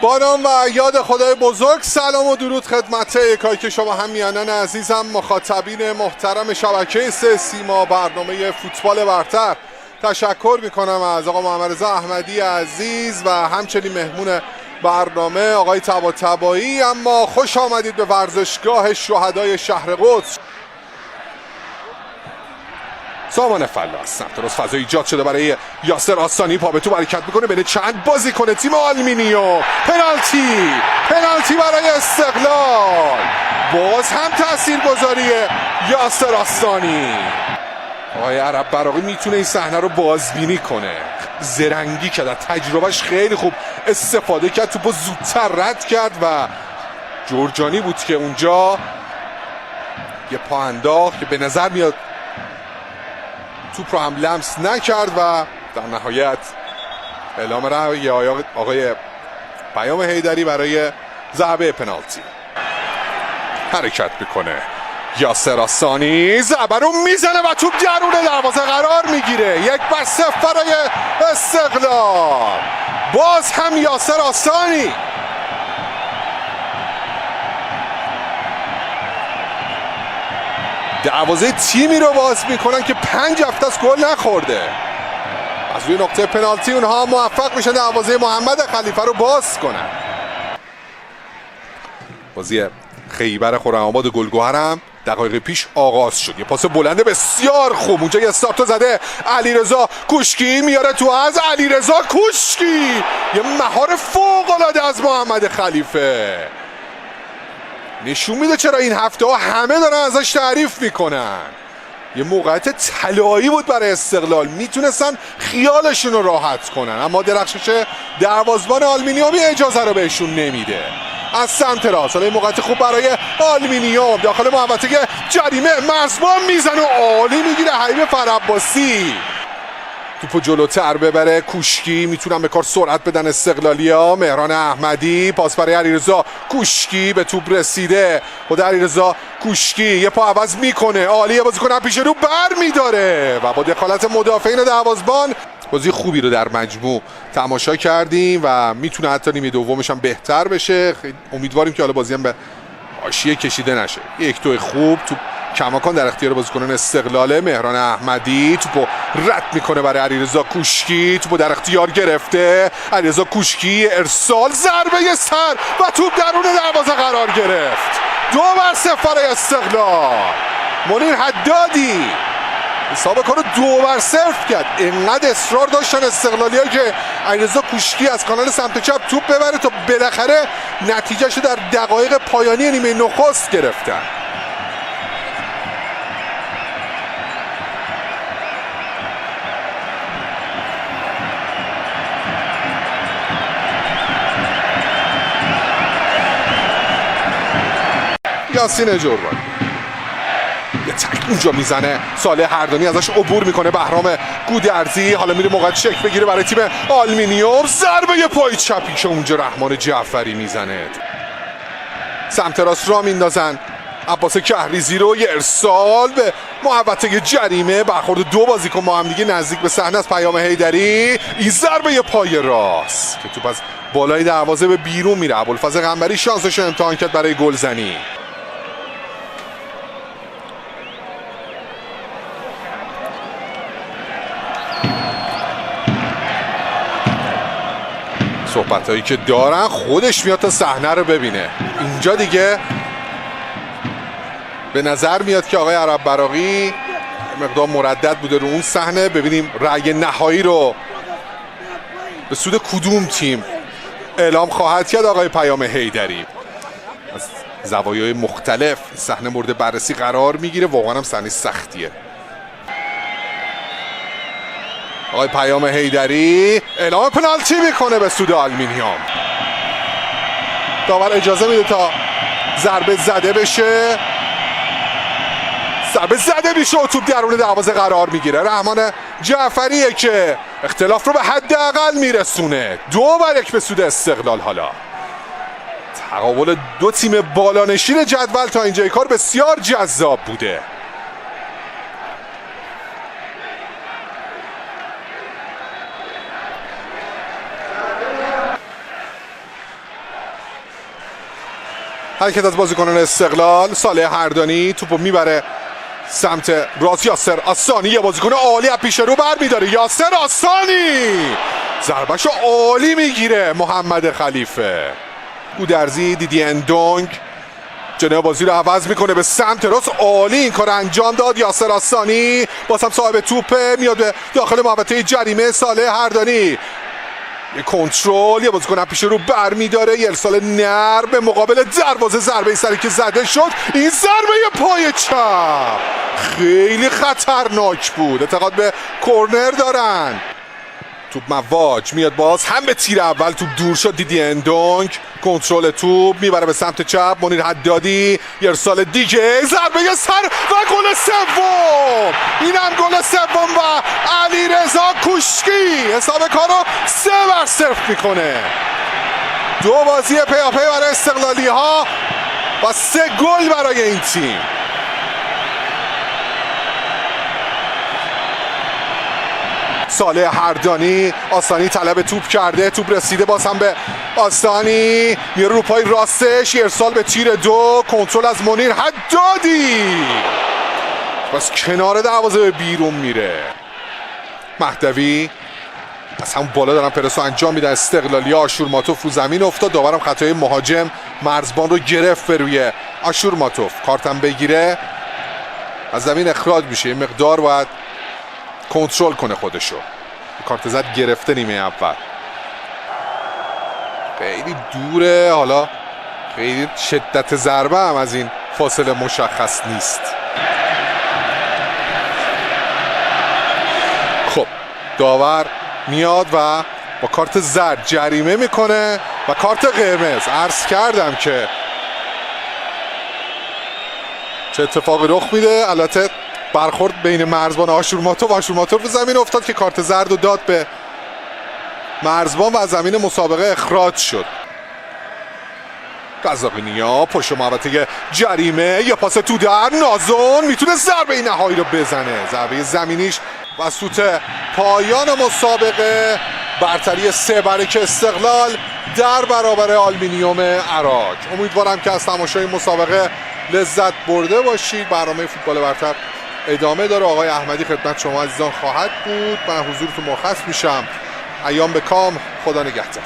با نام و یاد خدای بزرگ سلام و درود خدمت یکایی که شما همیهنان عزیزم، مخاطبین محترم شبکه سه سیما برنامه فوتبال برتر. تشکر میکنم از آقا محمد رضا احمدی عزیز و همچنین مهمون برنامه آقای طباطبایی. اما خوش آمدید به ورزشگاه شهدای شهر قدس. سامان فلاس سمت راست فضا ایجاد شده برای یاسر آستانی، پا به تو حرکت میکنه بین چند بازیکن تیم آلومینیوم. پنالتی برای استقلال. باز هم تاثیرگذاری یاسر آستانی. آقای عرب براقی میتونه این صحنه رو بازبینی کنه، زرنگی کرد، از تجربهش خیلی خوب استفاده کرد، توپو زودتر رد کرد و جورجانی بود که اونجا یه پا انداخت که به نظر میاد توپ رو هم لمس نکرد و در نهایت اعلام رأی آقای پیام حیدری برای ضربه پنالتی. حرکت میکنه یاسر آستانی، ضربه رو میزنه و توپ درون دروازه قرار میگیره. 1-0 برای استقلال. باز هم یاسر آستانی. دروازه تیمی رو باز میکنن که 5 هفته از گل نخورده. از روی نقطه پنالتی اونها موفق میشن دروازه محمد خلیفه رو باز کنن. بازی خیبر خرم‌آباد گلگهر هم دقایق پیش آغاز شد. یه پاس بلند بسیار خوب، اونجا یه استارت زده علیرضا کوشکی، میاره تو از علیرضا کوشکی، یه مهار فوق العاده از محمد خلیفه. نشون میده چرا این هفته ها همه دارن ازش تعریف میکنن. یه موقعیت طلایی بود برای استقلال، میتونستن خیالشون رو راحت کنن، اما درخشش دروازه‌بان آلومینیومی اجازه رو بهشون نمیده. از سمت راست حالا موقعیت خوب برای آلومینیوم، داخل محوطه جریمه مرزبان میزنه و عالی میگیره حبیب فرعباسی. توپو جلوتر ببره کوشکی، میتونن به کار سرعت بدن استقلالیا. مهران احمدی، پاس برای علیرضا کوشکی، به توپ رسیده. خود علیرضا کوشکی یه پا عوض میکنه، عالیه، بازیکن پیش رو بر میداره و با دخالت مدافعین دروازه‌بان بازی خوبی رو در مجموع تماشا کردیم و میتونه حتی نیمه دومش هم بهتر بشه. امیدواریم که حالا بازی هم به حاشیه کشیده نشه. 1-2 خوب توپ کماکان در اختیار بازیکنان استقلاله. مهران احمدی توپو رد میکنه برای علیرضا کوشکی، توپو در اختیار گرفته. علیرضا کوشکی ارسال، ضربه سر و توپ درون دروازه قرار گرفت. 2-0 برای استقلال. منیر حدادی حساب کارو 2-0 کرد. اینقدر اصرار داشتن استقلالی‌ها که علیرضا کوشکی از کانال سمت چپ توپ ببره تا بالاخره نتیجهشو در دقایق پایانی نیمه نخست گرفتن. یاسین جربانی یه تک اونجا میزنه، صالح هردانی ازش عبور میکنه. بهرام گودرزی حالا میره موقع چک بگیره برای تیم آلومینیوم، ضربه پای چپی که اونجا رحمان جعفری میزنه. سمت راست را میندازن عباس کهریزی رو، یه ارسال به محوطه جریمه، برخورد 2 بازیکن با هم دیگه نزدیک به صحنه از پیام حیدری. این ضربه پای راست که توپ از بالای دروازه به بیرون میره. ابوالفضل قنبری شانسش رو امتحان کرد برای گلزنی. صحبت هایی که دارن خودش میاد تا صحنه رو ببینه. اینجا دیگه به نظر میاد که آقای عرب براقی مقدار مردد بوده رو اون صحنه. ببینیم رأی نهایی رو به سود کدوم تیم اعلام خواهد کرد آقای پیام حیدری. از زوایای مختلف صحنه مورد بررسی قرار میگیره، واقعا هم صحنه سختیه. آقای پیام حیدری اعلام پنالتی میکنه به سود آلومینیوم. داور اجازه میده تا ضربه زده بشه. ضربه زده میشه و توپ درون دروازه قرار میگیره. رحمان جعفریه که اختلاف رو به حداقل میرسونه. 2-1 به سود استقلال. حالا تقابل 2 تیم بالانشین جدول تا اینجای کار بسیار جذاب بوده. حرکت از بازیکنان استقلال. صالح هردانی توپو میبره سمت راست یاسر آسانی، یه بازیکن عالی از پیش رو برمیداره. یاسر آسانی ضربهشو عالی میگیره محمد خلیفه. گودرزی، دیدی اندونگ جناح بازی رو عوض میکنه به سمت راست، عالی این کار انجام داد یاسر آسانی. بازم صاحب توپه میاد به داخل محوطه جریمه. صالح هردانی یه کنترل، یه بازیکن پیش رو برمیداره، یه ارسال نرم به مقابل دروازه. ضربه سری که زده شد، این ضربه پای چپ خیلی خطرناک بود. اعتقاد به کرنر دارن. توپ مواج میاد باز هم به تیر اول، توپ دور شد. دیدی اندونگ کنترل توپ میبره به سمت چپ. منیر حدادی یه ارسال دیگه، ضربه سر و گل سوم. اینم گل سوم و علیرضا کوشکی حساب کارو 3-0 میکنه. 2 بازی پیاپی برای استقلالی ها و 3 گل برای این تیم. صالح هردانی، آسانی طلب توپ کرده، توپ رسیده باز هم به آسانی، میره رو پای راستش، ارسال به تیر 2، کنترل از منیر حدادی بس کنار دروازه به بیرون میره. مهدوی از همون بالا دارن پرسو انجام میدن استقلالی ها. آشورماتوف رو زمین افتاد، داورم خطای مهاجم مرزبان رو گرفت به روی آشورماتوف. کارتم بگیره از زمین اخراج میشه، این مقدار باید کنترل کنه خودشو. کارت زرد گرفته نیمه اول، خیلی دوره، حالا خیلی شدت ضربه هم از این فاصله مشخص نیست. خب داور میاد و با کارت زرد جریمه میکنه و کارت قرمز. عرض کردم که چه اتفاقی رخ میده. البته برخورد بین مرزبان و آشورماتوف به زمین افتاد که کارت زرد رو داد به مرزبان و از زمین مسابقه اخراج شد. قزاقینیا پشت محوطه جریمه، یه پاس تو در، نازون میتونه ضربه نهایی رو بزنه. ضربه زمینیش و سوت پایان مسابقه. برتری 3-1 استقلال در برابر آلومینیوم عراق. امیدوارم که از تماشای مسابقه لذت برده باشید. برنامه فوتبال برتر ادامه داره. آقای احمدی خدمت شما عزیزان خواهد بود. من حضورتون مرخص میشم. ایام به کام، خدا نگهدار.